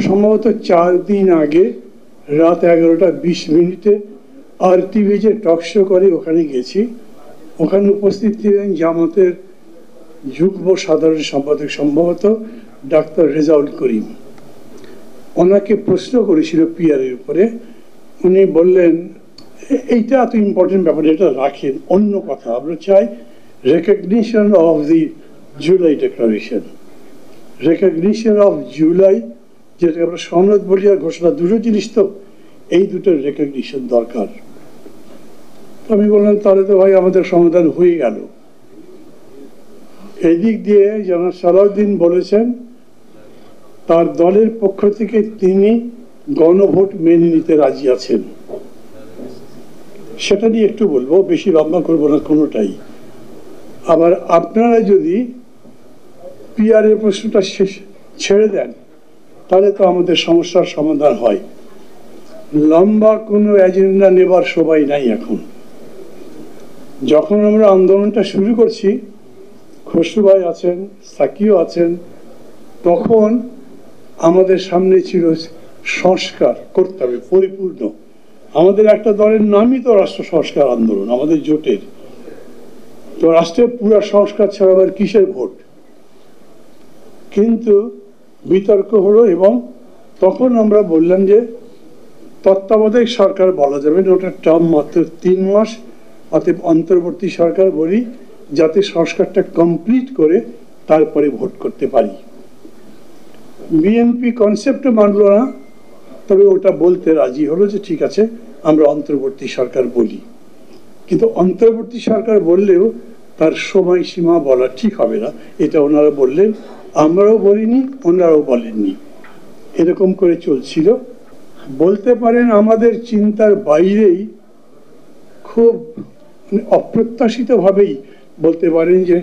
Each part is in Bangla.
সম্ভবত 4 দিন আগে রাত 11:20 RTV যে টক শো করে ওখানে গেছি। ওখানে উপস্থিত ছিলেন জামাতের যুগ্ম সাধারণ সম্পাদক সম্ভবত ডাক্তার রেজাউল করিম। ওনাকে প্রশ্ন করেছিল পিআরের উপরে। উনি বললেন, এইটা এত ইম্পর্টেন্ট ব্যাপার, এটা রাখেন, অন্য কথা আমরা চাই recognition of the July declaration, recognition of July, যেটা আমরা সনদ বলি আর ঘোষণা, দুটো জিনিস তো, এই দুটোর রেকগনিশন দরকার। আমি বললাম তাহলে তো ভাই আমাদের সমাধান হয়ে গেল। এদিক দিয়ে জনাব সালাউদ্দিন বলেছেন তার দলের পক্ষ থেকে তিনি গণভোট মেনে নিতে রাজি আছেন। সেটা নিয়ে একটু বলবো, বেশি লম্বা করবো না কোনোটাই। আবার আপনারা যদি পিআরের প্রশ্নটা ছেড়ে দেন তাহলে তো আমাদের সমস্যার সমাধান হয়। লম্বা কোনো এজেন্ডা নেবার সময় নাই এখন। যখন আমরা আন্দোলনটা শুরু করছি, খসরু ভাই আছেন, সাকিও আছেন, তখন আমাদের সামনে ছিল সংস্কার করতে হবে পরিপূর্ণ। আমাদের একটা দলের নামই তো রাষ্ট্র সংস্কার আন্দোলন, আমাদের জোটের। তো রাষ্ট্রের পুরো সংস্কার ছাড়া আবার কিসের ভোট? কিন্তু বিতর্ক হলো এবং তখন আমরা বললাম যে তত্ত্বাবধায়ক সরকার বলা যাবে না, ওটা টার্ম মাত্র 3 মাস, অতএব অন্তর্বর্তী সরকার বলি, যাতে সংস্কারটা কমপ্লিট করে তারপরে ভোট করতে পারি। বিএনপি কনসেপ্টও মানল না, তবে ওটা বলতে রাজি হলো যে ঠিক আছে আমরা অন্তর্বর্তী সরকার বলি। কিন্তু অন্তর্বর্তী সরকার বললেও তার সময়সীমা বলা ঠিক হবে না, এটা ওনারা বললেন, আমরাও বলিনি, ওনারাও বলেননি। এরকম করে চলছিল। বলতে পারেন আমাদের চিন্তার বাইরেই, খুব অপ্রত্যাশিতভাবেই বলতে পারেন যে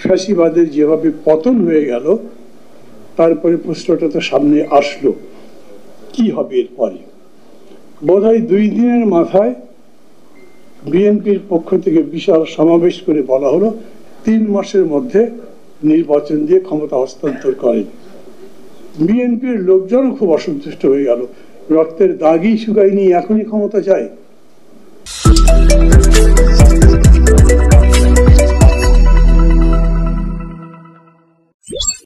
ফ্যাসিবাদের যেভাবে পতন হয়ে গেল, তারপরে প্রশ্নটা তো সামনে আসলো কি হবে এরপরে। বোধহয় 2 দিনের মাথায় বিএনপির পক্ষ থেকে বিশাল সমাবেশ করে বলা হলো 3 মাসের মধ্যে নির্বাচন দিয়ে ক্ষমতা হস্তান্তর করেন। বিএনপির লোকজন খুব অসন্তুষ্ট হয়ে গেল, রক্তের দাগই শুকায়নি, এখনই ক্ষমতা চায়।